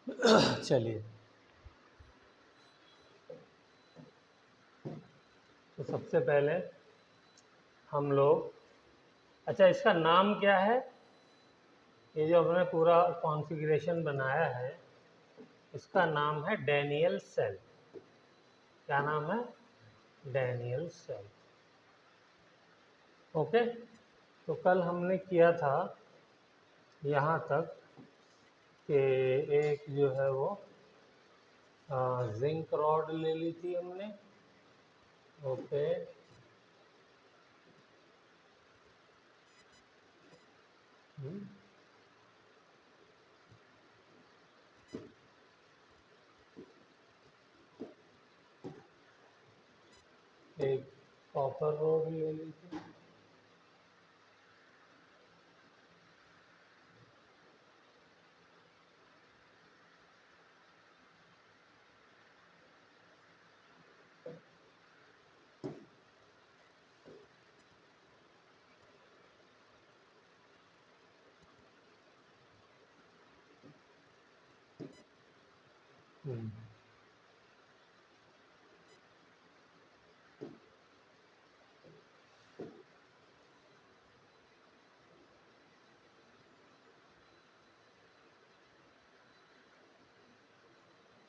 चलिए, तो सबसे पहले हम लोग, अच्छा इसका नाम क्या है? ये जो हमने पूरा कॉन्फ़िगरेशन बनाया है, इसका नाम है डैनियल सेल। क्या नाम है? Daniel cell. ओके, तो कल हमने किया था यहाँ तक कि एक जो है वो जिंक रॉड ले ली थी हमने। ओके, एक कॉपर रॉड ले ली थी।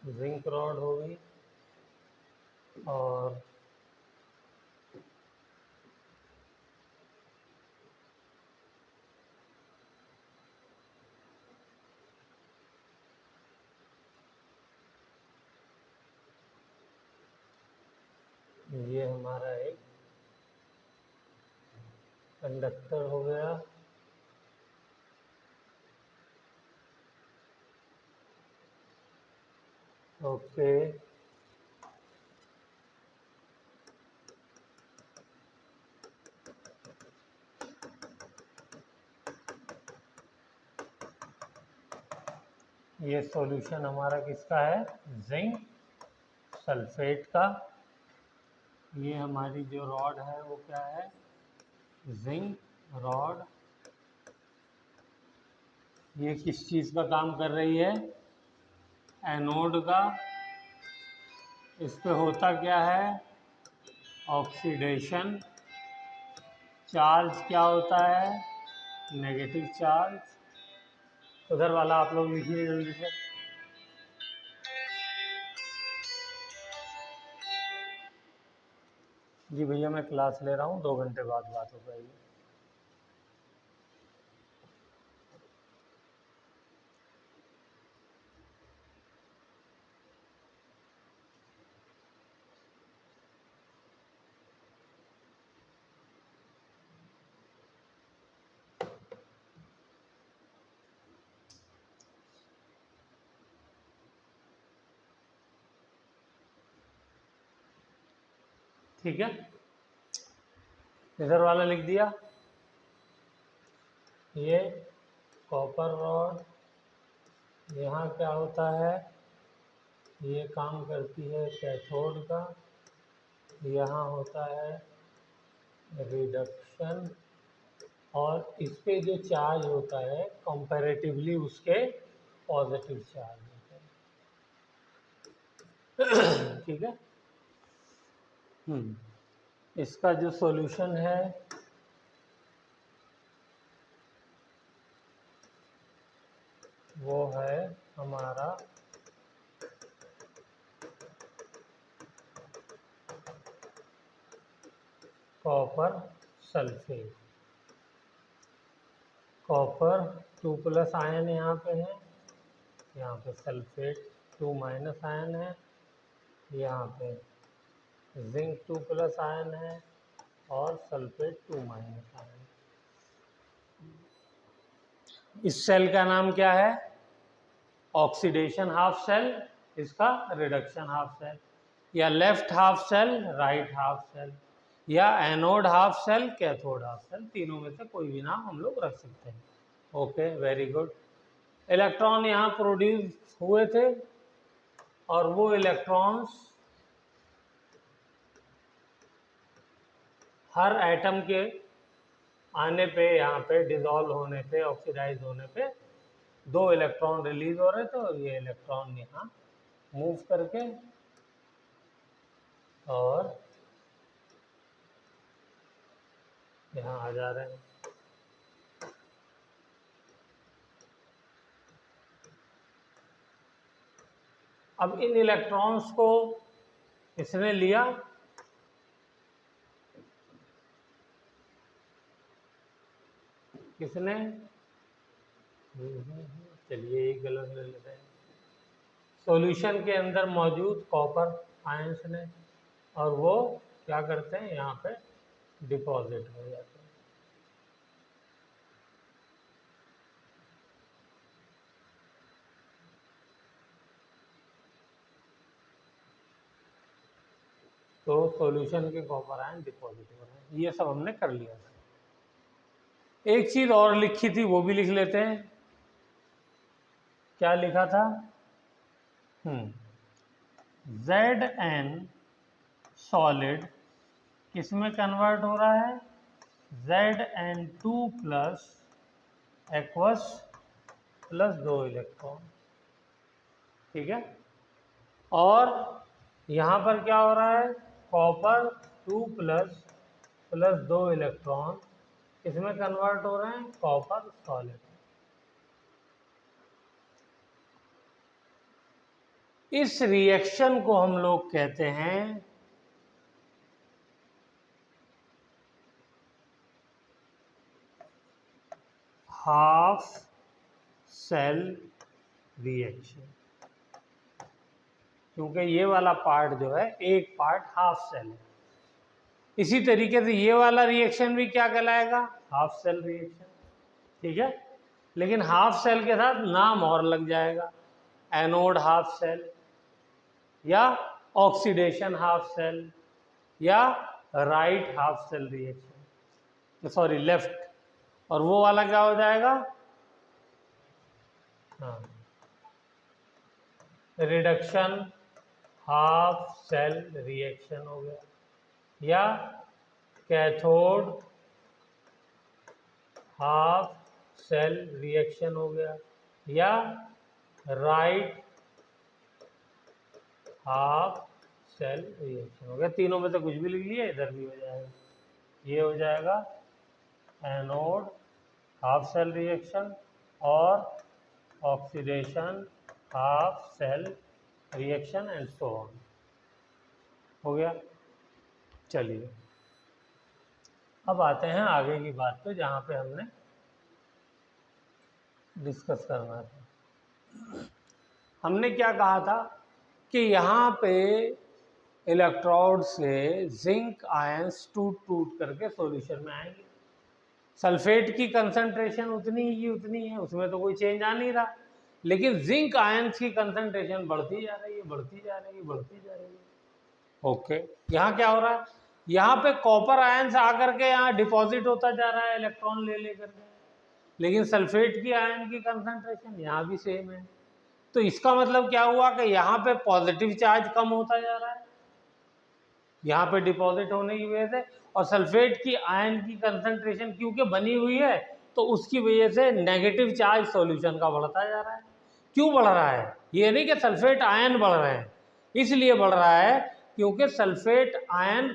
जिंक रॉड हो गई, और ये हमारा एक कंडक्टर हो गया। ओके, ये सॉल्यूशन हमारा किसका है? जिंक सल्फेट का। ये हमारी जो रॉड है वो क्या है? Zinc rod. ये किस चीज़ का काम कर रही है? एनोड का। इस पे होता क्या है? ऑक्सीडेशन। चार्ज क्या होता है? Negative charge. उधर वाला आप लोग लिखिए जल्दी से। जी भैया, मैं क्लास ले रहा हूँ, 2 घंटे बाद बात हो पाएगी। ठीक है, इधर वाला लिख दिया। ये कॉपर रॉड, यहाँ क्या होता है? ये काम करती है कैथोड का। यहाँ होता है रिडक्शन, और इस पे जो चार्ज होता है कंपैरेटिवली उसके पॉजिटिव चार्ज होता है। ठीक है। इसका जो सॉल्यूशन है वो है हमारा कॉपर सल्फेट। कॉपर 2+ आयन यहाँ पे है, यहाँ पे सल्फेट 2- आयन है, यहाँ पे जिंक 2+ आयन है, और सल्फेट 2- आयन। इस सेल का नाम क्या है? ऑक्सीडेशन हाफ सेल, इसका रिडक्शन हाफ सेल, या left half cell, right half cell, या anode half cell, cathode half cell. तीनों में से कोई भी नाम हम लोग रख सकते हैं। Okay, very good. इलेक्ट्रॉन यहाँ प्रोड्यूस हुए थे, और वो इलेक्ट्रॉन्स हर एटम के आने पे, यहाँ पे डिसॉल्व होने पे, ऑक्सीडाइज होने पे 2 इलेक्ट्रॉन रिलीज हो रहे थे और ये इलेक्ट्रॉन यहाँ मूव करके और यहाँ आ जा रहे हैं। अब इन इलेक्ट्रॉन्स को इसने लिया, किसने? चलिए एक गलत ले लेते हैं। सॉल्यूशन के अंदर मौजूद कॉपर आयंस ने, और वो क्या करते हैं, यहाँ पे डिपॉजिट हो जाते हैं। तो सॉल्यूशन के कॉपर आयन डिपॉजिट हो रहे हैं। ये सब हमने कर लिया था। एक चीज और लिखी थी, वो भी लिख लेते हैं। क्या लिखा था? Zn सॉलिड किस में कन्वर्ट हो रहा है? Zn2 plus aqueous plus 2 electron, ठीक है। और यहाँ पर क्या हो रहा है? कॉपर 2 प्लस 2 इलेक्ट्रॉन किसमें कन्वर्ट हो रहे हैं? Copper solid. इस रिएक्शन को हम लोग कहते हैं हाफ सेल रिएक्शन, क्योंकि ये वाला पार्ट जो है, एक पार्ट हाफ सेल है। इसी तरीके से ये वाला रिएक्शन भी क्या कहलाएगा? हाफ सेल रिएक्शन, ठीक है। लेकिन हाफ सेल के साथ नाम और लग जाएगा, एनोड हाफ सेल या ऑक्सीडेशन हाफ सेल या right half cell reaction, sorry left. और वो वाला क्या हो जाएगा? हाँ, रिडक्शन हाफ सेल रिएक्शन हो गया, या कैथोड हाफ सेल रिएक्शन हो गया, या राइट हाफ सेल रिएक्शन हो गया। तीनों में से कुछ भी लिख लिया, इधर भी हो जाएगा। ये हो जाएगा एनोड हाफ सेल रिएक्शन और oxidation half cell reaction and so on. हो गया। चलिए अब आते हैं आगे की बात पे, जहाँ पे हमने डिस्कस करना था। हमने क्या कहा था कि यहाँ पे इलेक्ट्रोड से जिंक आयंस टूट टूट करके सॉल्यूशन में आएंगे। सल्फेट की कंसंट्रेशन उतनी ही उतनी है, उसमें तो कोई चेंज आ नहीं रहा, लेकिन जिंक आयंस की कंसंट्रेशन बढ़ती जा रही है, बढ़ती जा रही है, बढ़ती जा रही है। ओके, यहाँ क्या हो रहा है? यहाँ पे कॉपर आयंस आकर के यहाँ डिपॉजिट होता जा रहा है इलेक्ट्रॉन ले लेकर के, लेकिन सल्फेट की आयन की कंसंट्रेशन यहाँ भी सेम है। तो इसका मतलब क्या हुआ कि यहाँ पे पॉजिटिव चार्ज कम होता जा रहा है यहाँ पे डिपॉजिट होने की वजह से, और सल्फेट की आयन की कंसंट्रेशन क्योंकि बनी हुई है, तो उसकी वजह से नेगेटिव चार्ज सॉल्यूशन का बढ़ता जा रहा है। क्यों बढ़ रहा है? ये नहीं कि सल्फेट आयन बढ़ रहे हैं, इसलिए बढ़ रहा है क्योंकि सल्फेट आयन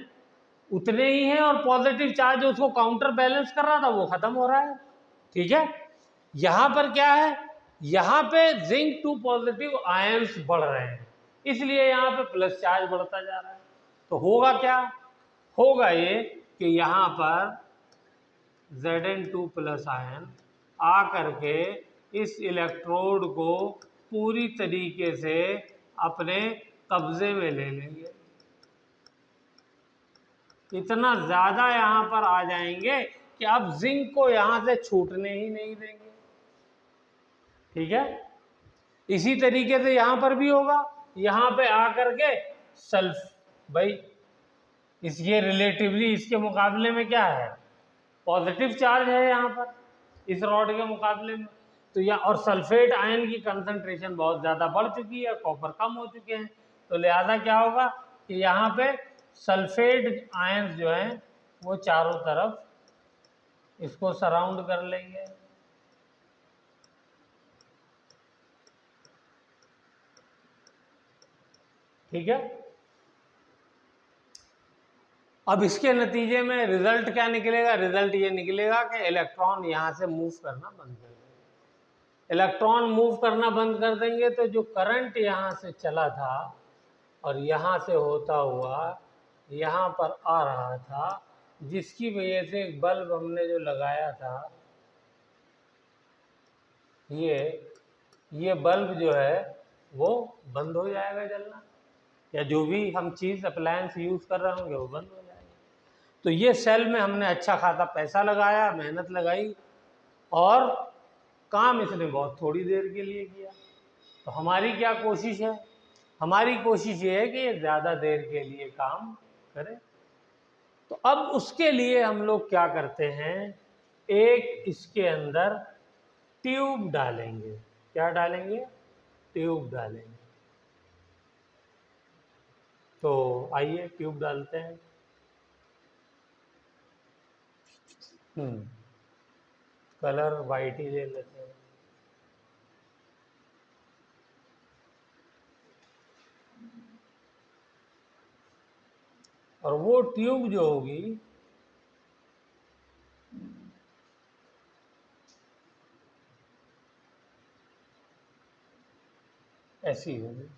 उतने ही हैं और पॉजिटिव चार्ज उसको काउंटर बैलेंस कर रहा था, वो खत्म हो रहा है, ठीक है। यहाँ पर क्या है? यहाँ पे जिंक 2 पॉजिटिव आयंस बढ़ रहे हैं, इसलिए यहाँ पे प्लस चार्ज बढ़ता जा रहा है। तो होगा क्या? होगा ये कि यहाँ पर Zn2 प्लस आयन आ करके इस इलेक्ट्रोड को पूरी तरीके से अपने कब्जे में ले लेंगे। इतना ज़्यादा यहाँ पर आ जाएंगे कि अब जिंक को यहाँ से छूटने ही नहीं देंगे, ठीक है। इसी तरीके से यहाँ पर भी होगा, यहाँ पे आकर के भाई ये रिलेटिवली इसके मुकाबले में क्या है? पॉजिटिव चार्ज है यहाँ पर इस रॉड के मुकाबले में, तो यहाँ और सल्फेट आयन की कंसंट्रेशन बहुत ज़्यादा बढ़ चुकी है, कॉपर कम हो चुके हैं, तो लिहाजा क्या होगा कि यहाँ पे सल्फेट आयंस जो हैं वो चारों तरफ इसको सराउंड कर लेंगे। ठीक है। अब इसके नतीजे में रिजल्ट क्या निकलेगा? रिजल्ट ये निकलेगा कि इलेक्ट्रॉन यहाँ से मूव करना बंद कर देंगे। इलेक्ट्रॉन मूव करना बंद कर देंगे तो जो करंट यहाँ से चला था और यहाँ से होता हुआ यहाँ पर आ रहा था, जिसकी वजह से एक बल्ब हमने जो लगाया था, ये बल्ब जो है वो बंद हो जाएगा जलना, या जो भी हम चीज़ अप्लायंस यूज़ कर रहे होंगे वो बंद हो जाएगा। तो ये सेल में हमने अच्छा खासा पैसा लगाया, मेहनत लगाई, और काम इसने बहुत थोड़ी देर के लिए किया। तो हमारी क्या कोशिश है? हमारी कोशिश ये है कि ये ज़्यादा देर के लिए काम करे। तो अब उसके लिए हम लोग क्या करते हैं, एक इसके अंदर ट्यूब डालेंगे। क्या डालेंगे? ट्यूब डालेंगे। तो आइए ट्यूब डालते हैं। कलर वाइट ही ले लेते हैं। और वो ट्यूब जो होगी ऐसी होगी।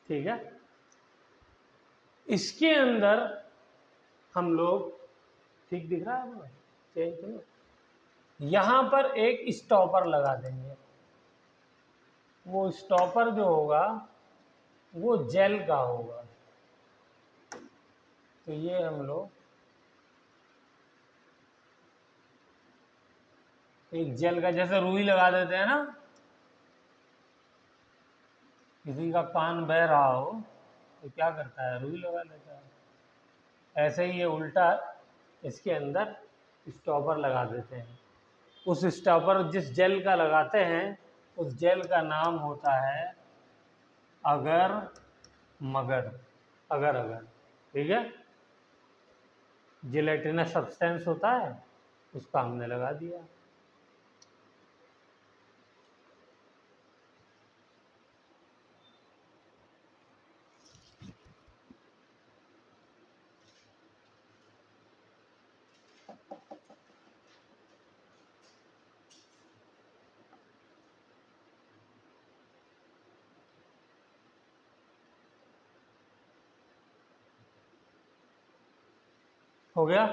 ठीक है। इसके अंदर हम लोग, ठीक दिख रहा है आपको? चेंज करो। यहाँ पर एक स्टॉपर लगा देंगे। वो स्टॉपर जो होगा वो जेल का होगा। तो ये हम लोग एक जेल का, जैसे रुई लगा देते हैं ना, किसी का कान बह रहा हो तो क्या करता है, रुई लगा लेता है। ऐसे ही ये उल्टा इसके अंदर स्टॉपर लगा देते हैं। उस स्टॉपर जिस जेल का लगाते हैं उस जेल का नाम होता है अगर मगर। अगर अगर, ठीक है। जिलेटिनस सब्सटेंस होता है, उसका हमने लगा दिया। हो गया।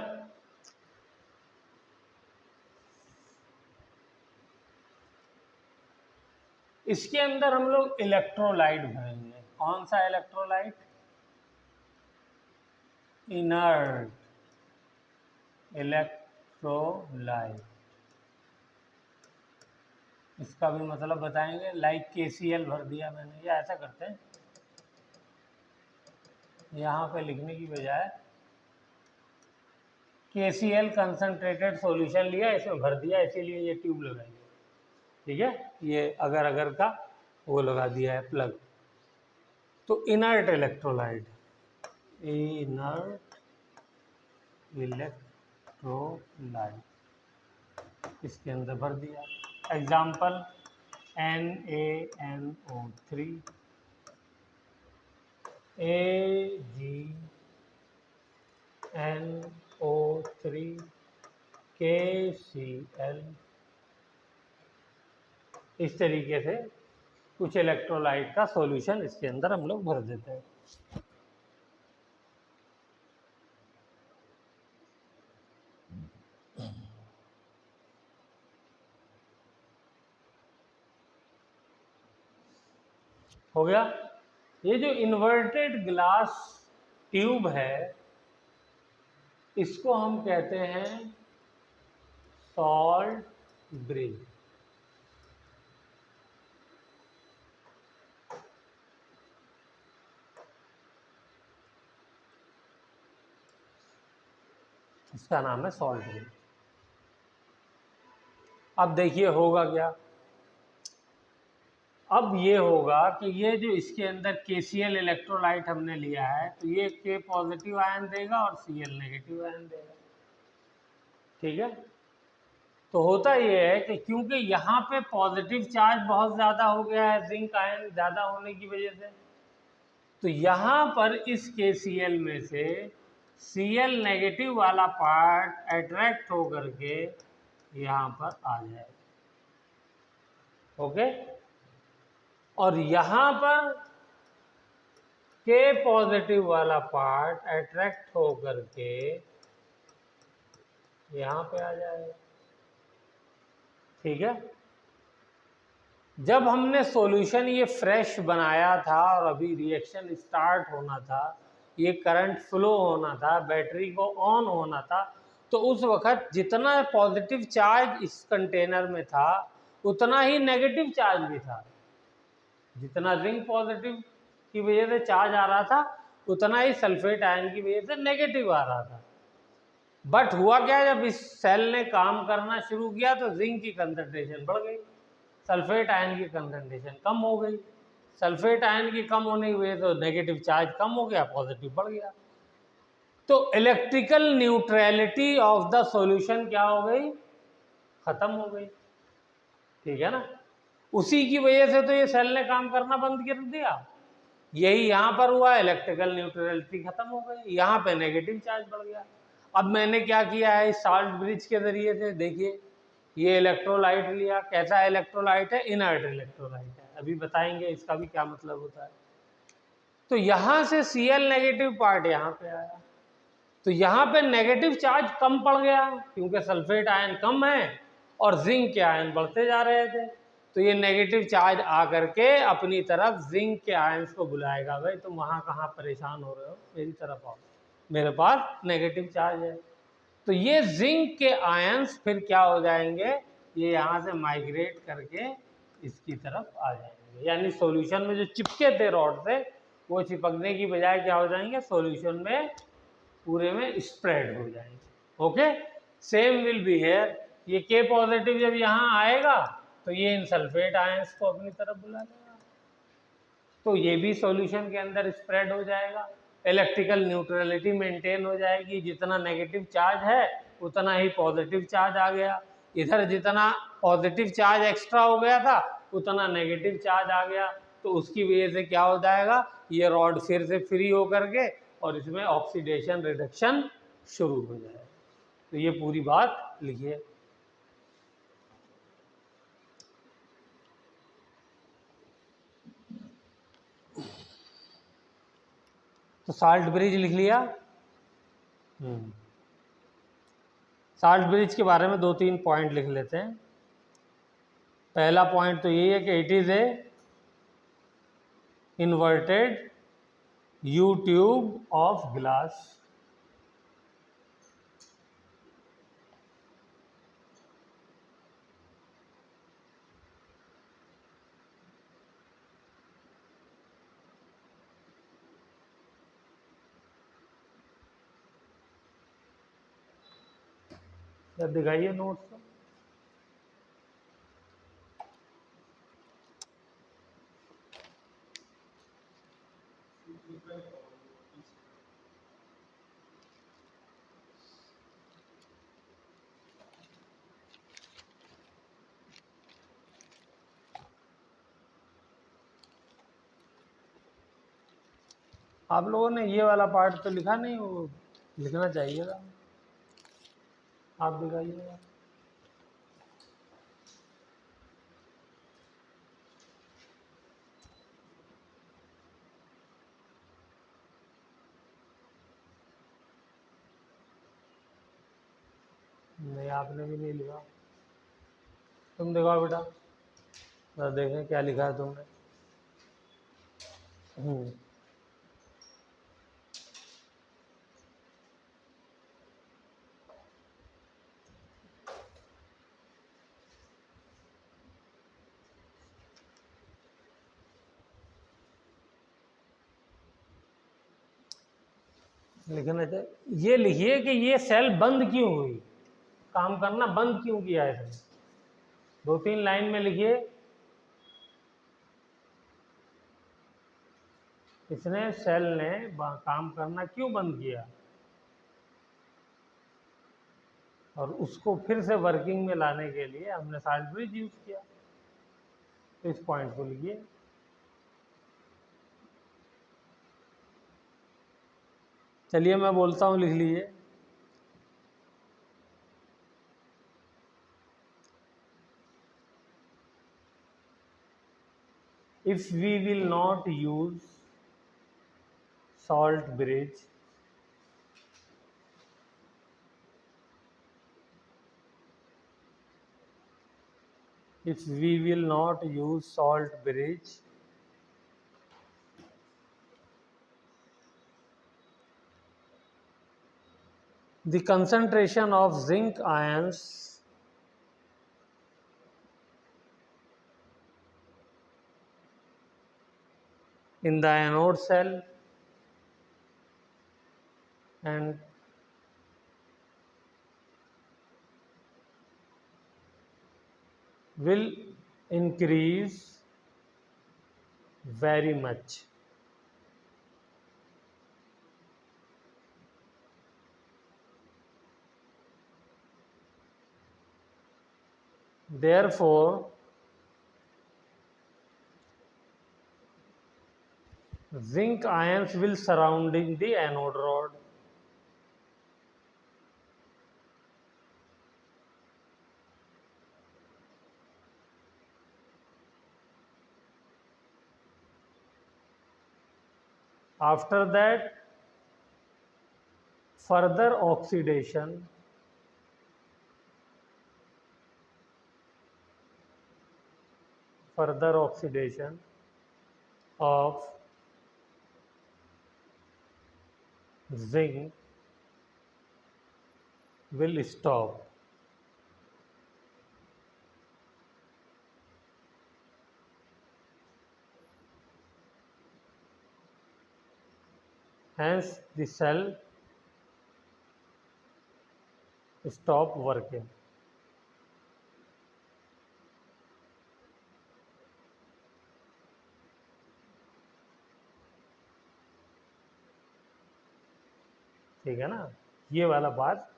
इसके अंदर हम लोग इलेक्ट्रोलाइट भरेंगे। कौन सा इलेक्ट्रोलाइट? Inert electrolyte. इसका भी मतलब बताएंगे। लाइक KCl भर दिया मैंने, या ऐसा करते हैं, यहाँ पे लिखने की बजाय KCl कंसंट्रेटेड सॉल्यूशन लिया, इसमें भर दिया, इसीलिए ये ट्यूब लगाई है। ठीक है। ये अगर अगर का वो लगा दिया है प्लग। तो इनर्ट इलेक्ट्रोलाइट, इनर्ट इलेक्ट्रोलाइट इसके अंदर भर दिया। Example NaNO3, AgNO3, KCl। इस तरीके से कुछ इलेक्ट्रोलाइट का सॉल्यूशन इसके अंदर हम लोग भर देते हैं। हो गया। ये जो इन्वर्टेड ग्लास ट्यूब है, इसको हम कहते हैं सॉल्ट ब्रिज। इसका नाम है सॉल्ट ब्रिज। अब देखिए होगा क्या, अब ये होगा कि ये जो इसके अंदर KCl इलेक्ट्रोलाइट हमने लिया है, तो ये K पॉजिटिव आयन देगा और Cl नेगेटिव आयन देगा। ठीक है, तो होता ये है कि क्योंकि यहाँ पे पॉजिटिव चार्ज बहुत ज़्यादा हो गया है जिंक आयन ज़्यादा होने की वजह से, तो यहाँ पर इस KCl में से Cl नेगेटिव वाला पार्ट अट्रैक्ट होकर के यहाँ पर आ जाएगा। ओके, और यहाँ पर K पॉजिटिव वाला पार्ट अट्रैक्ट होकर के यहाँ पे आ जाएगा। ठीक है, जब हमने सॉल्यूशन ये फ्रेश बनाया था और अभी रिएक्शन स्टार्ट होना था, ये करंट फ्लो होना था, बैटरी को ऑन होना था, तो उस वक्त जितना पॉजिटिव चार्ज इस कंटेनर में था उतना ही नेगेटिव चार्ज भी था। जितना जिंक पॉजिटिव की वजह से चार्ज आ रहा था उतना ही सल्फेट आयन की वजह से नेगेटिव आ रहा था। बट हुआ क्या, जब इस सेल ने काम करना शुरू किया तो जिंक की कंसंट्रेशन बढ़ गई, सल्फेट आयन की कंसंट्रेशन कम हो गई। सल्फेट आयन की कम होने की वजह से नेगेटिव चार्ज कम हो गया, पॉजिटिव बढ़ गया। तो electrical neutrality of the solution क्या हो गई, खत्म हो गई। ठीक है ना, उसी की वजह से तो ये सेल ने काम करना बंद कर दिया। यही यहाँ पर हुआ, इलेक्ट्रिकल न्यूट्रलिटी खत्म हो गई, यहाँ पे नेगेटिव चार्ज बढ़ गया। अब मैंने क्या किया है, साल्ट ब्रिज के जरिए से देखिए ये इलेक्ट्रोलाइट लिया, कैसा इलेक्ट्रोलाइट है, इनर्ट इलेक्ट्रोलाइट है, अभी बताएंगे इसका भी क्या मतलब होता है। तो यहाँ से Cl नेगेटिव पार्ट यहाँ पे आया, तो यहाँ पे नेगेटिव चार्ज कम पड़ गया क्योंकि सल्फेट आयन कम है और जिंक के आयन बढ़ते जा रहे थे। तो ये नेगेटिव चार्ज आकर के अपनी तरफ जिंक के आयंस को बुलाएगा, भाई तुम वहाँ कहाँ परेशान हो रहे हो, मेरी तरफ आओ, मेरे पास नेगेटिव चार्ज है। तो ये जिंक के आयंस फिर क्या हो जाएंगे, ये यहाँ से माइग्रेट करके इसकी तरफ आ जाएंगे, यानी सॉल्यूशन में जो चिपके थे रॉड से वो चिपकने की बजाय क्या हो जाएंगे, सॉल्यूशन में पूरे में स्प्रेड हो जाएंगे। Okay, same will be here, ये K पॉजिटिव जब यहाँ आएगा तो ये इन सल्फेट आयंस को अपनी तरफ बुला लेगा, तो ये भी सॉल्यूशन के अंदर स्प्रेड हो जाएगा, इलेक्ट्रिकल न्यूट्रलिटी मेंटेन हो जाएगी। जितना नेगेटिव चार्ज है उतना ही पॉजिटिव चार्ज आ गया, इधर जितना पॉजिटिव चार्ज एक्स्ट्रा हो गया था उतना नेगेटिव चार्ज आ गया, तो उसकी वजह से क्या हो जाएगा, ये रॉड फिर से फ्री होकर के और इसमें ऑक्सीडेशन रिडक्शन शुरू हो जाएगा। तो ये पूरी बात लिखिए। तो साल्ट ब्रिज लिख लिया। साल्ट ब्रिज के बारे में 2-3 पॉइंट लिख लेते हैं। पहला पॉइंट तो यही है कि it is a inverted you tube of glass. जब दिखाइए नोट्स तो। आप लोगों ने ये वाला पार्ट तो लिखा नहीं, वो लिखना चाहिए था, आप दिखाइएगा। नहीं, आपने भी नहीं लिखा, तुम दिखाओ बेटा, जरा देखें क्या लिखा है तुमने। लिखना चाहिए, ये लिखिए कि ये सेल बंद क्यों हुई, काम करना बंद क्यों किया इसने। 2-3 लाइन में लिखिए इसने सेल ने काम करना क्यों बंद किया, और उसको फिर से वर्किंग में लाने के लिए हमने साल्ट ब्रिज यूज किया। तो इस पॉइंट को लिखिए। चलिए मैं बोलता हूं, लिख लीजिए। If we will not use salt bridge, if we will not use salt bridge, the concentration of zinc ions in the anode cell and will increase very much. Therefore, zinc ions will surrounding the anode rod. After that, further oxidation of zinc will stop. Hence, the cell stop working. ठीक है ना, ये वाला बात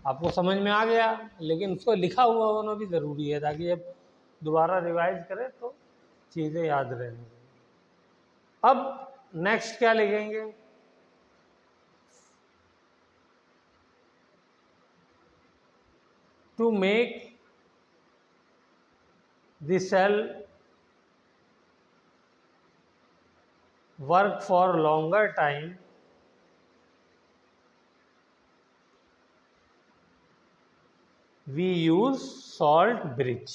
आपको समझ में आ गया, लेकिन उसको लिखा हुआ होना भी ज़रूरी है ताकि जब दोबारा रिवाइज करें तो चीज़ें याद रहेंगी। अब नेक्स्ट क्या लिखेंगे, to make the cell work for longer time, we use salt bridge.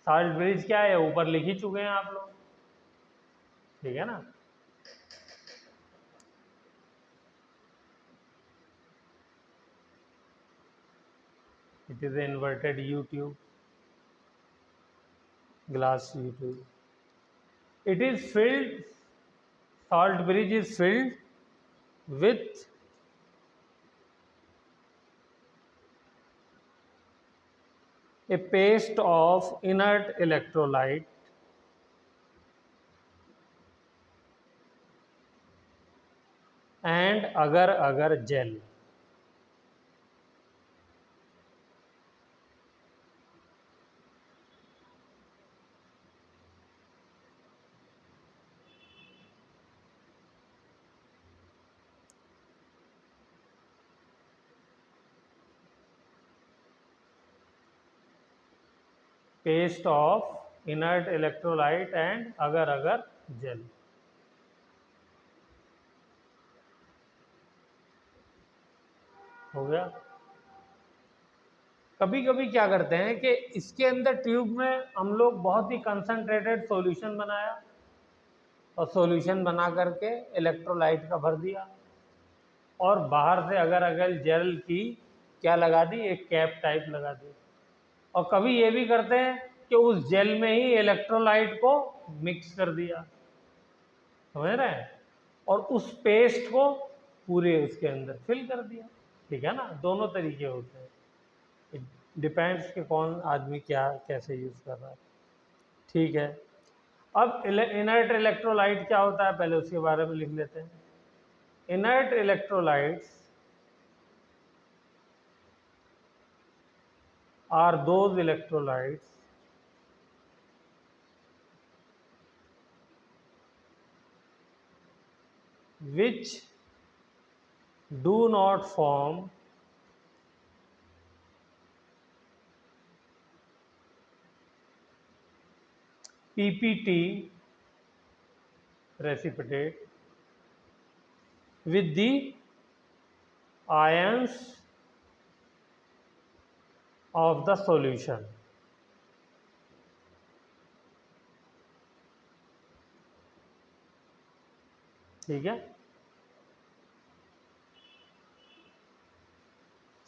Salt bridge क्या है, ऊपर लिख ही चुके हैं आप लोग, ठीक है ना। It is an inverted U tube, glass U tube. It is filled, salt bridge is filled with a paste of inert electrolyte and agar-agar gel. Paste of inert electrolyte and agar-agar gel. हो गया। कभी कभी क्या करते हैं कि इसके अंदर ट्यूब में हम लोग बहुत ही कंसंट्रेटेड सॉल्यूशन बनाया और सॉल्यूशन बना करके इलेक्ट्रोलाइट का भर दिया और बाहर से अगर अगर जेल की क्या लगा दी, एक कैप टाइप लगा दी। और कभी ये भी करते हैं कि उस जेल में ही इलेक्ट्रोलाइट को मिक्स कर दिया, समझ रहे हैं, और उस पेस्ट को पूरे उसके अंदर फिल कर दिया। ठीक है ना, दोनों तरीके होते हैं, डिपेंड्स कि कौन आदमी क्या कैसे यूज़ कर रहा है। ठीक है, अब इनर्ट इलेक्ट्रोलाइट क्या होता है पहले उसके बारे में लिख लेते हैं। Inert electrolytes are those electrolytes which do not form PPT precipitate with the ions of the solution। ठीक है,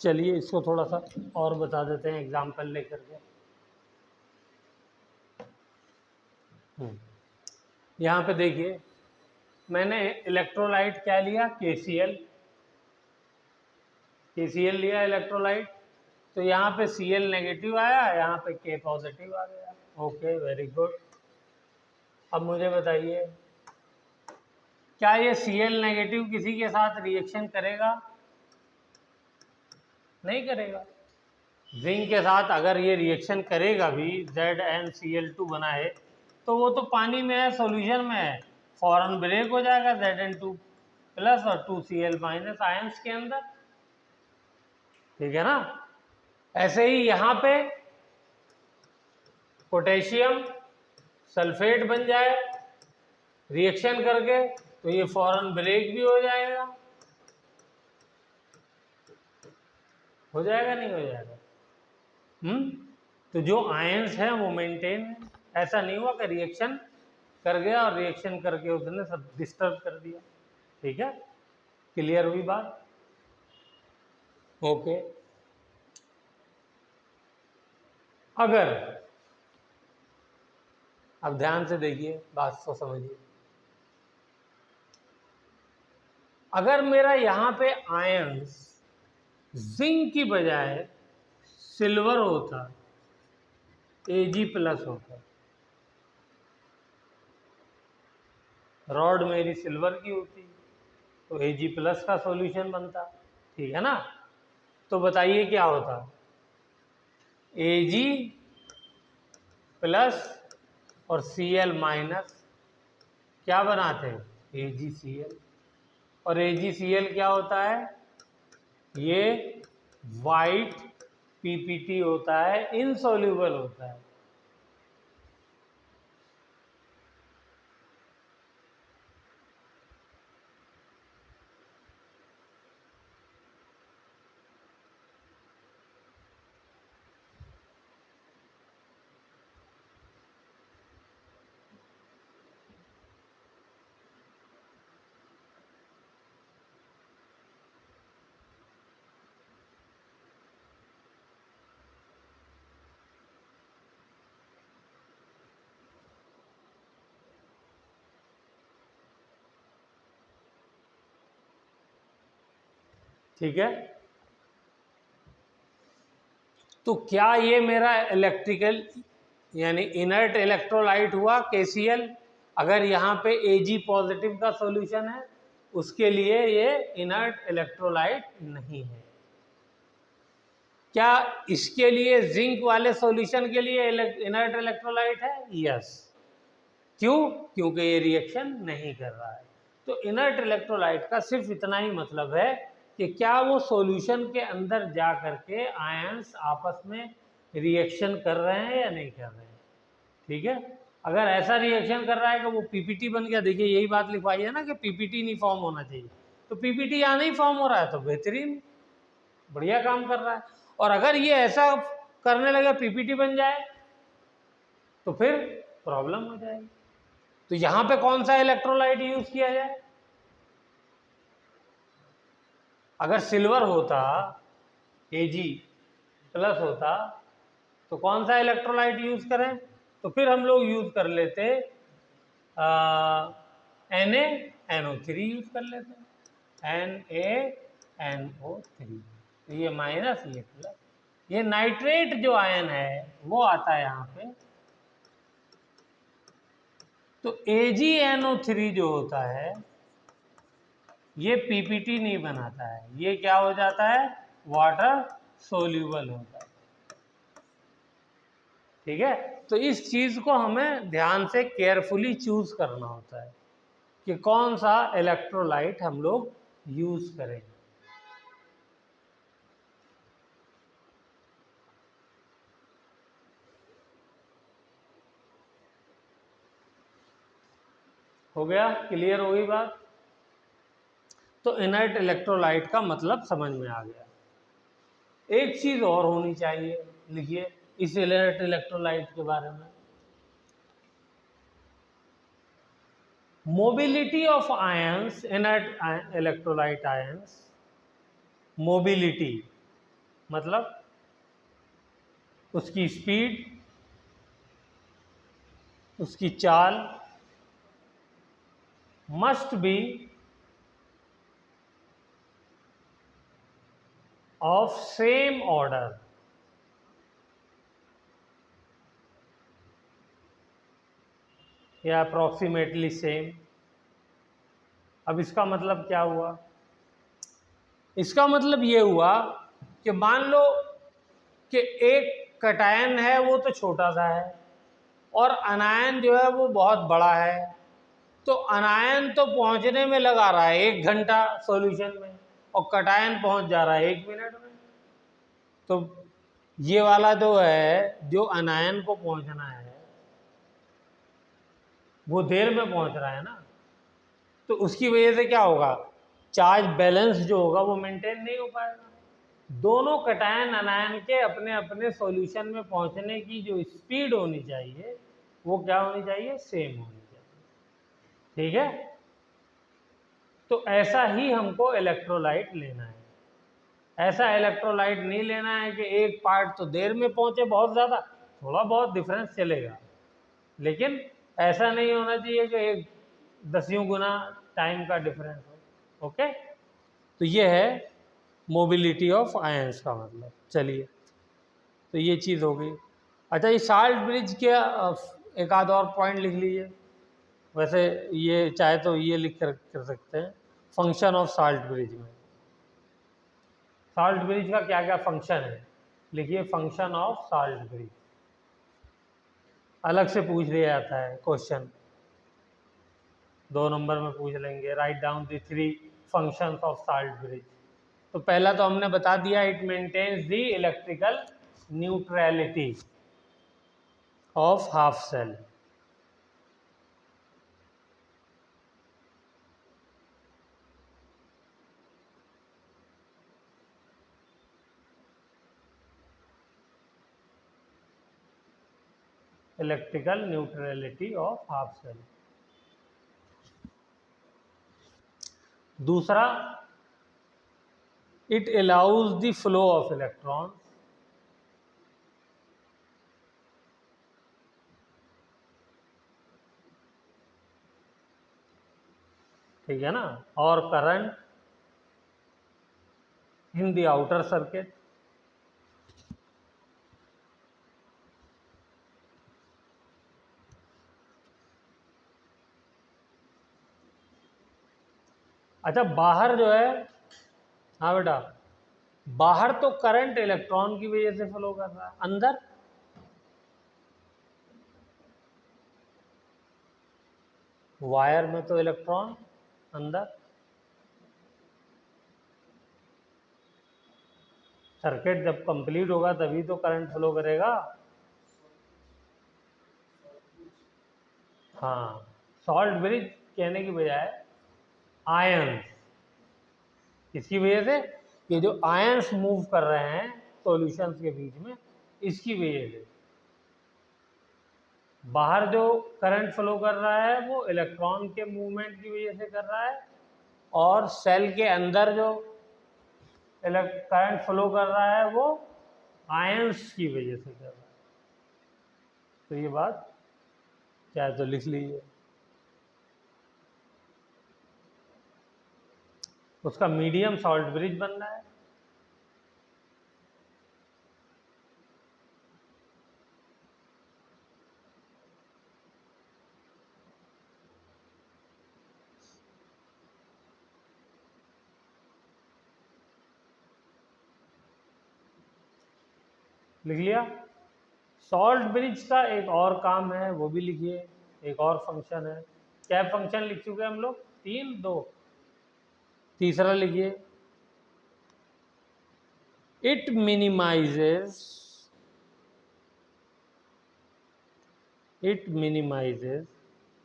चलिए इसको थोड़ा सा और बता देते हैं एग्जाम्पल लेकर के। यहाँ पे देखिए, मैंने इलेक्ट्रोलाइट क्या लिया, KCl लिया इलेक्ट्रोलाइट, तो यहाँ पे Cl नेगेटिव आया, यहाँ पे K पॉजिटिव आ गया। Okay, very good. अब मुझे बताइए, क्या ये Cl नेगेटिव किसी के साथ रिएक्शन करेगा? नहीं करेगा। जिंक के साथ अगर ये रिएक्शन करेगा भी, ZnCl2 बना है, तो वो तो पानी में है, सॉल्यूशन में है, फौरन ब्रेक हो जाएगा Zn2 प्लस और 2Cl माइनस आयंस के अंदर। ठीक है ना, ऐसे ही यहाँ पे पोटेशियम सल्फेट बन जाए रिएक्शन करके, तो ये फौरन ब्रेक भी हो जाएगा। हो जाएगा नहीं हो जाएगा? तो जो आयंस है वो मेंटेन है, ऐसा नहीं हुआ कि रिएक्शन कर गया और रिएक्शन करके उसने सब डिस्टर्ब कर दिया। ठीक है, क्लियर हुई बात? ओके। अगर, अब ध्यान से देखिए, बात को समझिए, अगर मेरा यहाँ पे आयंस जिंक की बजाय सिल्वर होता, Ag+ होता, रॉड मेरी सिल्वर की होती, तो Ag+ का सॉल्यूशन बनता। ठीक है ना, तो बताइए क्या होता, Ag+ और Cl- क्या बनाते हैं, AgCl। और AgCl क्या होता है, ये वाइट PPT होता है, इनसॉल्यूबल होता है। ठीक है, तो क्या ये मेरा इलेक्ट्रिकल यानी इनर्ट इलेक्ट्रोलाइट हुआ KCl? अगर यहाँ पे Ag+ का सॉल्यूशन है, उसके लिए ये इनर्ट इलेक्ट्रोलाइट नहीं है। क्या इसके लिए जिंक वाले सॉल्यूशन के लिए इनर्ट इलेक्ट्रोलाइट है? यस। क्यों? क्योंकि ये रिएक्शन नहीं कर रहा है। तो इनर्ट इलेक्ट्रोलाइट का सिर्फ इतना ही मतलब है कि क्या वो सॉल्यूशन के अंदर जा करके आयंस आपस में रिएक्शन कर रहे हैं या नहीं कर रहे हैं। ठीक है, अगर ऐसा रिएक्शन कर रहा है कि वो PPT बन गया, देखिए यही बात लिखवाई है ना कि PPT नहीं फॉर्म होना चाहिए, तो PPT यहाँ नहीं फॉर्म हो रहा है तो बेहतरीन, बढ़िया काम कर रहा है। और अगर ये ऐसा करने लगे PPT बन जाए तो फिर प्रॉब्लम हो जाएगी। तो यहाँ पे कौन सा इलेक्ट्रोलाइट यूज किया जाए? अगर सिल्वर होता, Ag+ होता, तो कौन सा इलेक्ट्रोलाइट यूज करें? तो फिर हम लोग यूज कर लेते NaNO3 यूज कर लेते हैं, NaNO3। तो ये माइनस, ये प्लस, ये नाइट्रेट जो आयन है वो आता है यहाँ पे। तो AgNO3 जो होता है ये PPT नहीं बनाता है, ये क्या हो जाता है? वाटर सोल्यूबल होता है। ठीक है, तो इस चीज को हमें ध्यान से केयरफुली चूज करना होता है कि कौन सा इलेक्ट्रोलाइट हम लोग यूज करें। हो गया? क्लियर हो गई बात? तो इनर्ट इलेक्ट्रोलाइट का मतलब समझ में आ गया। एक चीज और होनी चाहिए, लिखिए इस इनर्ट इलेक्ट्रोलाइट के बारे में। Mobility of ions, inert electrolyte ions, mobility मतलब उसकी स्पीड, उसकी चाल must be of same order, या अप्रोक्सीमेटली सेम। अब इसका मतलब क्या हुआ? इसका मतलब ये हुआ कि मान लो कि एक कटायन है वो तो छोटा सा है और अनायन जो है वो बहुत बड़ा है, तो अनायन तो पहुंचने में लगा रहा है 1 घंटा सॉल्यूशन में और कटायन पहुंच जा रहा है 1 मिनट में। तो ये वाला जो है, जो अनायन को पहुंचना है वो देर में पहुंच रहा है ना, तो उसकी वजह से क्या होगा? चार्ज बैलेंस जो होगा वो मेंटेन नहीं हो पाएगा। दोनों कटायन अनायन के अपने अपने सॉल्यूशन में पहुंचने की जो स्पीड होनी चाहिए वो क्या होनी चाहिए? सेम होनी चाहिए। ठीक है, तो ऐसा ही हमको इलेक्ट्रोलाइट लेना है। ऐसा इलेक्ट्रोलाइट नहीं लेना है कि एक पार्ट तो देर में पहुंचे बहुत ज़्यादा, थोड़ा बहुत डिफरेंस चलेगा, लेकिन ऐसा नहीं होना चाहिए कि एक 10 गुना टाइम का डिफरेंस हो। ओके, तो ये है मोबिलिटी ऑफ आयंस का मतलब। चलिए, तो ये चीज़ हो गई। अच्छा, ये साल्ट ब्रिज के एक आध और पॉइंट लिख लीजिए। वैसे ये चाहे तो ये लिख कर सकते हैं, फंक्शन ऑफ साल्ट ब्रिज में। साल्ट ब्रिज का क्या क्या फंक्शन है, लिखिए फंक्शन ऑफ साल्ट ब्रिज। अलग से पूछ लिया जाता है क्वेश्चन, 2 नंबर में पूछ लेंगे, write down the 3 functions of salt bridge. तो पहला तो हमने बता दिया, it maintains the electrical neutrality of half cell. Electrical neutrality of half cell. दूसरा, it allows the flow of electron. ठीक है ना, और current in the outer circuit. अच्छा, बाहर जो है, हाँ बेटा, बाहर तो करंट इलेक्ट्रॉन की वजह से फ्लो कर रहा है, अंदर वायर में तो इलेक्ट्रॉन अंदर। सर्किट जब कंप्लीट होगा तभी तो करंट फ्लो करेगा। हाँ, सॉल्ट ब्रिज कहने की बजाय आयंस, इसकी वजह से ये जो आयंस मूव कर रहे हैं सॉल्यूशंस के बीच में, इसकी वजह से बाहर जो करंट फ्लो कर रहा है वो इलेक्ट्रॉन के मूवमेंट की वजह से कर रहा है, और सेल के अंदर जो करंट फ्लो कर रहा है वो आयंस की वजह से कर रहा है। तो ये बात चाहे तो लिख लीजिए। उसका मीडियम सॉल्ट ब्रिज बनना है। लिख लिया। सॉल्ट ब्रिज का एक और काम है, वो भी लिखिए, एक और फंक्शन है। क्या फंक्शन लिख चुके हैं हम लोग? 3, 2। तीसरा लिखिए, it minimises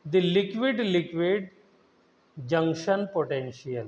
the liquid-liquid junction potential।